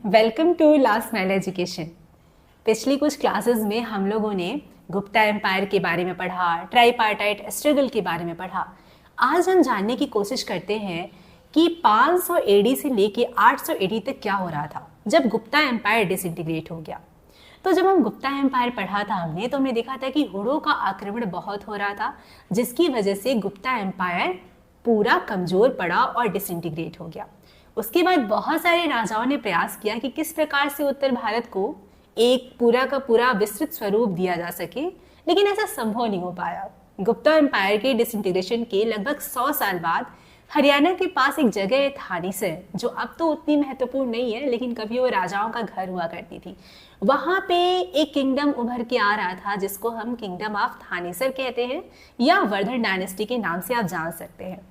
Welcome to last mile education. पिछली कुछ classes में हम लोगों ने गुप्ता एम्पायर के बारे में पढ़ा, ट्राईपार्टाइट स्ट्रगल के बारे में पढ़ा। आज हम जानने की कोशिश करते हैं कि 500 एडी से लेके 800 एडी तक क्या हो रहा था जब गुप्ता एम्पायर डिसइंटीग्रेट हो गया। तो जब हम गुप्ता एम्पायर पढ़ा था हमने, तो हमने देखा था कि हुडों का आक्रमण बहुत हो रहा था, जिसकी वजह से गुप्ता एम्पायर पूरा कमजोर पड़ा और डिसइंटीग्रेट हो गया। उसके बाद बहुत सारे राजाओं ने प्रयास किया कि किस प्रकार से उत्तर भारत को एक पूरा का पूरा विस्तृत स्वरूप दिया जा सके, लेकिन ऐसा संभव नहीं हो पाया। गुप्ता एम्पायर के डिसइंटीग्रेशन के लगभग 100 साल बाद हरियाणा के पास एक जगह है थानेसर, जो अब तो उतनी महत्वपूर्ण नहीं है, लेकिन कभी वो राजाओं का घर हुआ करती थी। वहां पे एक किंगडम उभर के आ रहा था जिसको हम किंगडम ऑफ थानेसर कहते हैं, या वर्धन डायनेस्टी के नाम से आप जान सकते हैं।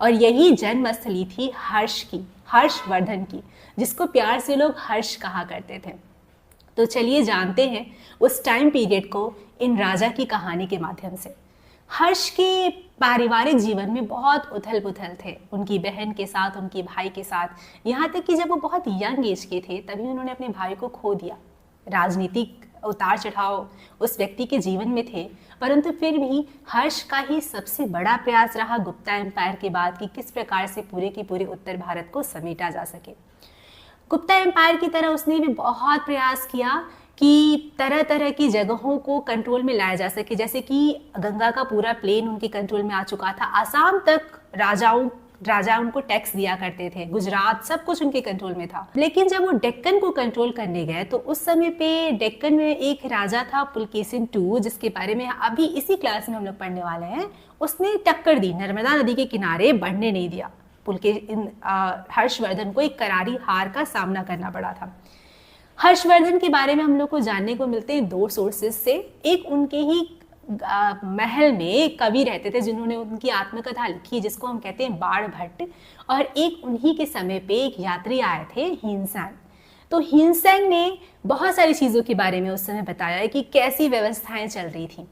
और यही जन्मस्थली थी हर्षवर्धन की, जिसको प्यार से लोग हर्ष कहा करते थे। तो चलिए जानते हैं उस टाइम पीरियड को इन राजा की कहानी के माध्यम से। हर्ष के पारिवारिक जीवन में बहुत उथल पुथल थे, उनकी बहन के साथ, उनके भाई के साथ, यहाँ तक कि जब वो बहुत यंग एज के थे तभी उन्होंने अपने भाई को खो दिया। राजनीतिक उतार चढ़ाव उस व्यक्ति के जीवन में थे, परंतु फिर भी हर्ष का ही सबसे बड़ा प्रयास रहा गुप्ता एम्पायर के बाद कि किस प्रकार से पूरे के पूरे उत्तर भारत को समेटा जा सके। गुप्ता एम्पायर की तरह उसने भी बहुत प्रयास किया कि तरह तरह की जगहों को कंट्रोल में लाया जा सके, जैसे कि गंगा का पूरा प्लेन उनके कंट्रोल में आ चुका था, आसाम तक राजा उनको टैक्स दिया करते थे, गुजरात सब कुछ उनके कंट्रोल में था। लेकिन जब वो डेक्कन को कंट्रोल करने गए तो उस समय पे डेक्कन में एक राजा था पुलकेशिन II, जिसके बारे में अभी इसी क्लास में हम लोग पढ़ने वाले हैं। उसने टक्कर दी, नर्मदा नदी के किनारे बढ़ने नहीं दिया। हर्षवर्धन को एक करारी हार का सामना करना पड़ा था। हर्षवर्धन के बारे में हम लोग को जानने को मिलते हैं 2 सोर्सेज से। एक उनके ही महल में कवि रहते थे जिन्होंने उनकी आत्मकथा लिखी, जिसको हम कहते हैं बाण भट्ट, और एक उन्हीं के समय पे एक यात्री आए थे ह्वेनसांग। तो ह्वेनसांग ने बहुत सारी चीज़ों के बारे में उस समय बताया है कि कैसी व्यवस्थाएं चल रही थी।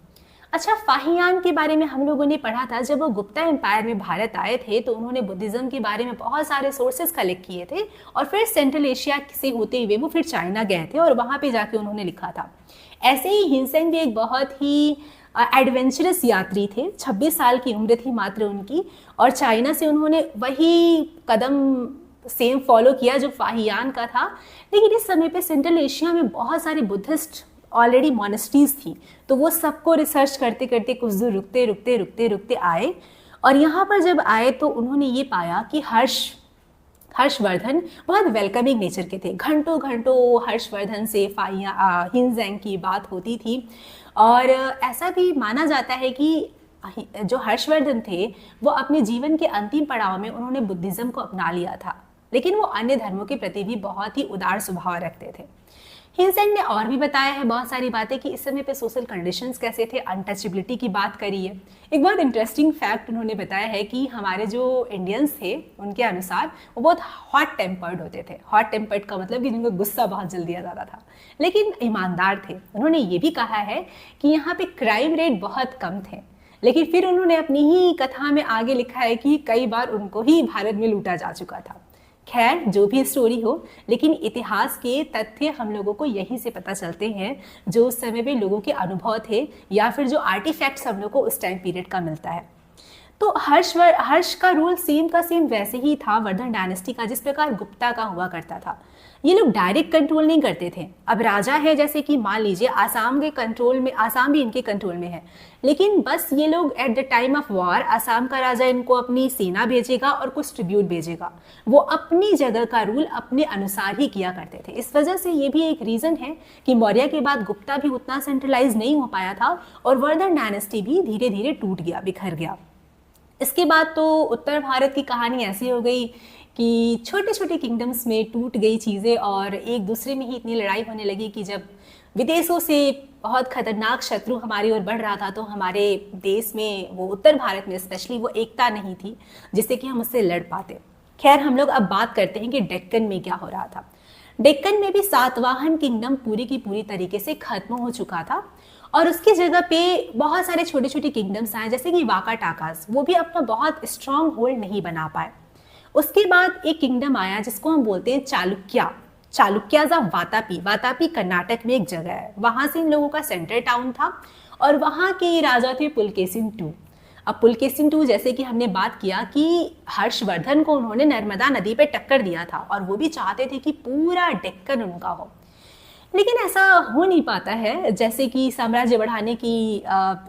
अच्छा, फाहियान के बारे में हम लोगों ने पढ़ा था। जब वो गुप्ता एम्पायर में भारत आए थे तो उन्होंने बुद्धिज्म के बारे में बहुत सारे सोर्सेज कलेक्ट किए थे, और फिर सेंट्रल एशिया से होते हुए वो फिर चाइना गए थे और वहाँ पे जाके उन्होंने लिखा था। ऐसे ही ह्वेनसांग भी एक बहुत ही एडवेंचरस यात्री थे। 26 साल की उम्र थी मात्र उनकी, और चाइना से उन्होंने वही कदम सेम फॉलो किया जो फाहियान का था। लेकिन इस समय पे सेंट्रल एशिया में बहुत सारे बुद्धिस्ट ऑलरेडी मोनेस्ट्रीज थी, तो वो सबको रिसर्च करते करते कुछ दूर रुकते आए, और यहाँ पर जब आए तो उन्होंने ये पाया कि हर्षवर्धन बहुत वेलकमिंग नेचर के थे। घंटों हर्षवर्धन से ह्वेनसांग की बात होती थी, और ऐसा भी माना जाता है कि जो हर्षवर्धन थे वो अपने जीवन के अंतिम पड़ाव में उन्होंने बुद्धिज्म को अपना लिया था, लेकिन वो अन्य धर्मों के प्रति भी बहुत ही उदार स्वभाव रखते थे। ह्वेनसांग ने और भी बताया है बहुत सारी बातें कि इस समय पे सोशल कंडीशंस कैसे थे, अनटचेबिलिटी की बात करी है। एक बहुत इंटरेस्टिंग फैक्ट उन्होंने बताया है कि हमारे जो इंडियंस थे उनके अनुसार वो बहुत हॉट टेम्पर्ड होते थे। हॉट टेम्पर्ड का मतलब कि जिनको गुस्सा बहुत जल्दी आ जाता था, लेकिन ईमानदार थे। उन्होंने ये भी कहा है कि यहाँ पे क्राइम रेट बहुत कम थे, लेकिन फिर उन्होंने अपनी ही कथा में आगे लिखा है कि कई बार उनको ही भारत में लूटा जा चुका था। खैर, जो भी स्टोरी हो, लेकिन इतिहास के तथ्य हम लोगों को यहीं से पता चलते हैं, जो उस समय में लोगों के अनुभव थे या फिर जो आर्टिफैक्ट्स हम लोग को उस टाइम पीरियड का मिलता है। तो हर्ष का रूल सेम का सेम वैसे ही था वर्धन डायनेस्टी का, जिस प्रकार गुप्ता का हुआ करता था। ये लोग डायरेक्ट कंट्रोल नहीं करते थे। अब राजा है, जैसे कि मान लीजिए आसाम के कंट्रोल में, आसाम भी इनके कंट्रोल में है, लेकिन बस ये लोग at the time of war Assam का राजा इनको अपनी सेना भेजेगा और कुछ ट्रिब्यूट भेजेगा। वो अपनी जगह का रूल अपने अनुसार ही किया करते थे। इस वजह से ये भी एक रीजन है कि मौर्य के बाद गुप्ता भी उतना सेंट्रलाइज नहीं हो पाया था, और वर्धन डायनेस्टी भी धीरे धीरे टूट गया, बिखर गया। इसके बाद तो उत्तर भारत की कहानी ऐसी हो गई कि छोटे छोटे किंगडम्स में टूट गई चीज़ें, और एक दूसरे में ही इतनी लड़ाई होने लगी कि जब विदेशों से बहुत खतरनाक शत्रु हमारी ओर बढ़ रहा था तो हमारे देश में, वो उत्तर भारत में स्पेशली, वो एकता नहीं थी जिससे कि हम उससे लड़ पाते। खैर, हम लोग अब बात करते हैं कि डेक्कन में क्या हो रहा था। डेक्कन में भी सातवाहन किंगडम पूरी की पूरी तरीके से खत्म हो चुका था, और उसकी जगह पे बहुत सारे छोटे छोटे किंगडम्स आए, जैसे कि वाकाटाकास। वो भी अपना बहुत स्ट्रॉन्ग होल्ड नहीं बना पाए। उसके बाद एक किंगडम आया जिसको हम बोलते हैं चालुक्य। चालुक्याज ऑफ वातापी। वातापी कर्नाटक में एक जगह है, वहां से इन लोगों का सेंटर टाउन था और वहां के राजा थे पुलकेशिन II। अब पुलकेशिन II, जैसे कि हमने बात किया कि हर्षवर्धन को उन्होंने नर्मदा नदी पे टक्कर दिया था और वो भी चाहते थे कि पूरा डेक्कन उनका हो, लेकिन ऐसा हो नहीं पाता है। जैसे कि साम्राज्य बढ़ाने की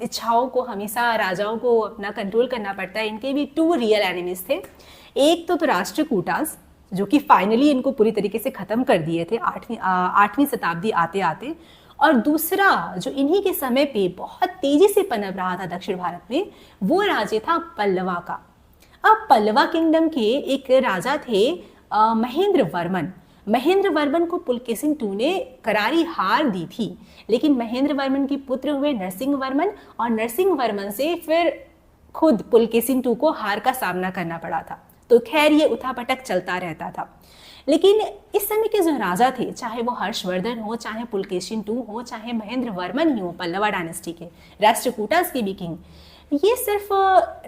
इच्छाओं को हमेशा राजाओं को अपना कंट्रोल करना पड़ता है। इनके भी 2 रियल एनिमीज थे। एक तो राष्ट्रकूटास, जो कि फाइनली इनको पूरी तरीके से खत्म कर दिए थे 8वीं शताब्दी आते आते, और दूसरा जो इन्हीं के समय पे बहुत तेजी से पनप रहा था दक्षिण भारत में, वो राज्य था पल्लवा का। अब पल्लवा किंगडम के एक राजा थे महेंद्र वर्मन। महेंद्र वर्मन को पुलकेशिन II ने करारी हार दी थी, लेकिन महेंद्र वर्मन के पुत्र हुए नरसिंह वर्मन, और नरसिंह वर्मन से फिर खुद पुलकेशिन II को हार का सामना करना पड़ा था। तो खैर ये उठापटक चलता रहता था। लेकिन इस समय के जो राजा थे, चाहे वो हर्षवर्धन हो, चाहे पुलकेशिन II हो, चाहे महेंद्र वर्मन ही हो पल्लवा डायनेस्टी के, राष्ट्रकूटास के भी किंग, ये सिर्फ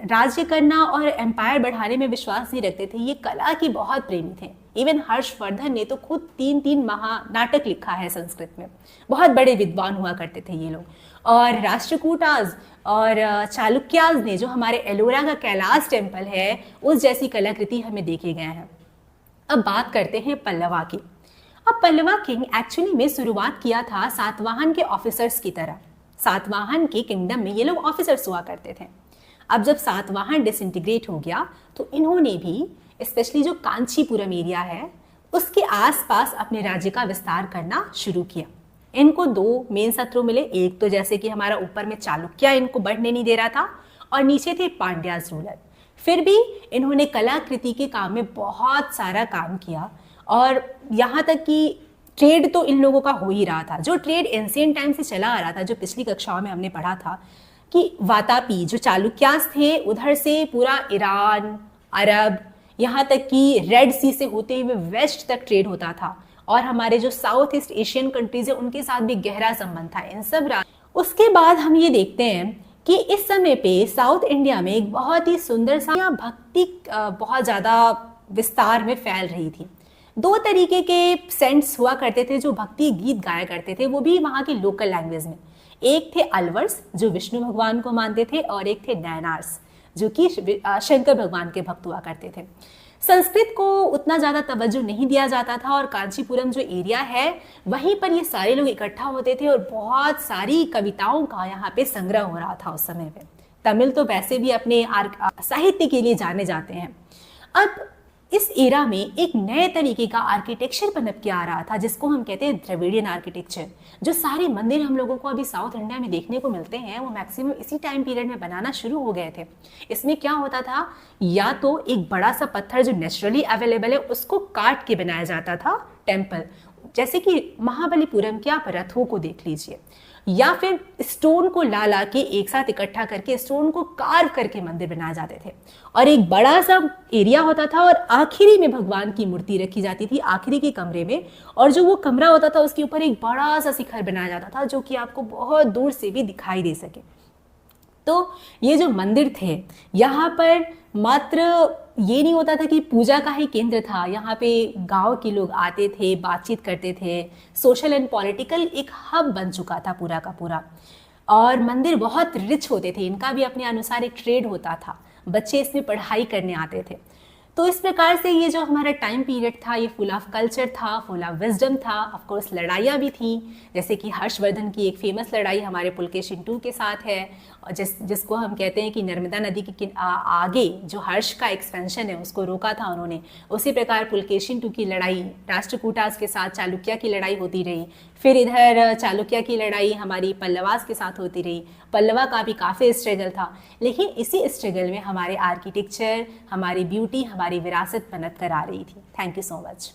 राज्य करना और एम्पायर बढ़ाने में विश्वास नहीं रखते थे, ये कला की बहुत प्रेमी थे। इवन हर्षवर्धन ने तो खुद 3 महानाटक लिखा है संस्कृत में। बहुत बड़े विद्वान हुआ करते थे ये लोग। और राष्ट्रकूटास और चालुक्यास ने, जो हमारे एलोरा का कैलाश टेम्पल है, उस जैसी कलाकृति हमें देखे गए हैं। अब बात करते हैं पल्लवा की। अब पल्लवा किंग एक्चुअली में शुरुआत किया था सातवाहन के ऑफिसर्स की तरह। सातवाहन के किंगडम में ये लोग ऑफिसर्स हुआ करते थे। अब जब सातवाहन डिसइंटीग्रेट हो गया तो इन्होंने भी, स्पेशली जो कांचीपुरम एरिया है, उसके आसपास अपने राज्य का विस्तार करना शुरू किया। इनको 2 मेन शत्रु मिले। एक तो जैसे कि हमारा ऊपर में चालुक्य इनको बढ़ने नहीं दे रहा था, और नीचे थे पांड्याज रूलर। फिर भी इन्होंने कलाकृति के काम में बहुत सारा काम किया, और यहाँ तक कि ट्रेड तो इन लोगों का हो ही रहा था। जो ट्रेड एंशिएंट टाइम से चला आ रहा था, जो पिछली कक्षाओं में हमने पढ़ा था कि वातापी जो चालुक्यास थे, उधर से पूरा ईरान, अरब, यहाँ तक कि रेड सी से होते हुए वेस्ट तक ट्रेड होता था, और हमारे जो साउथ ईस्ट एशियन कंट्रीज है उनके साथ भी गहरा संबंध था इन सब। उसके बाद हम ये देखते हैं कि इस समय पे साउथ इंडिया में एक बहुत ही सुंदर सा भक्ति बहुत ज़्यादा विस्तार में फैल रही थी। 2 तरीके के सेंट्स हुआ करते थे जो भक्ति गीत गाया करते थे, वो भी वहाँ की लोकल लैंग्वेज में। एक थे अलवर्स, जो विष्णु भगवान को मानते थे, और एक थे नैनार्स, जो कि शंकर भगवान के भक्त हुआ करते थे। संस्कृत को उतना ज़्यादा तवज्जो नहीं दिया जाता था, और कांचीपुरम जो एरिया है वहीं पर ये सारे लोग इकट्ठा होते थे, और बहुत सारी कविताओं का यहाँ पे संग्रह हो रहा था उस समय पे। तमिल तो वैसे भी अपने साहित्य के लिए जाने जाते हैं। अब इस एरा में एक नए तरीके का आर्किटेक्चर पनप के आ रहा था, जिसको हम कहते हैं द्रविडियन आर्किटेक्चर। जो सारे मंदिर हम लोगों को अभी साउथ इंडिया में देखने को मिलते हैं, वो मैक्सिमम इसी टाइम पीरियड में बनाना शुरू हो गए थे। इसमें क्या होता था, या तो एक बड़ा सा पत्थर जो नेचुरली अवेलेबल है उसको काट के बनाया जाता था टेम्पल, जैसे कि महाबलीपुरम के आप रथों को देख लीजिए, या फिर स्टोन को ला के एक साथ इकट्ठा करके स्टोन को कार्व करके मंदिर बनाए जाते थे। और एक बड़ा सा एरिया होता था, और आखिरी में भगवान की मूर्ति रखी जाती थी, आखिरी के कमरे में। और जो वो कमरा होता था उसके ऊपर एक बड़ा सा शिखर बनाया जाता था, जो कि आपको बहुत दूर से भी दिखाई दे सके। तो ये जो मंदिर थे, यहाँ पर मात्र ये नहीं होता था कि पूजा का ही केंद्र था, यहाँ पे गांव के लोग आते थे, बातचीत करते थे, सोशल एंड पॉलिटिकल एक हब बन चुका था पूरा का पूरा। और मंदिर बहुत रिच होते थे, इनका भी अपने अनुसार एक ट्रेड होता था, बच्चे इसमें पढ़ाई करने आते थे। तो इस प्रकार से ये जो हमारा टाइम पीरियड था, ये फुल ऑफ कल्चर था, फुल ऑफ विजडम था। ऑफ कोर्स लड़ाइयाँ भी थी, जैसे कि हर्षवर्धन की एक फेमस लड़ाई हमारे पुलकेशिन II के साथ है, और जिसको हम कहते हैं कि नर्मदा नदी के आगे जो हर्ष का एक्सपेंशन है उसको रोका था उन्होंने। उसी प्रकार पुलकेशिन II की लड़ाई राष्ट्रकूटास के साथ चालुक्य की लड़ाई होती रही। फिर इधर चालुक्य की लड़ाई हमारी पल्लवास के साथ होती रही। पल्लवा का भी काफ़ी स्ट्रगल था, लेकिन इसी स्ट्रगल में हमारे आर्किटेक्चर, हमारी ब्यूटी, हमारी विरासत पनप कर आ रही थी। Thank you so much.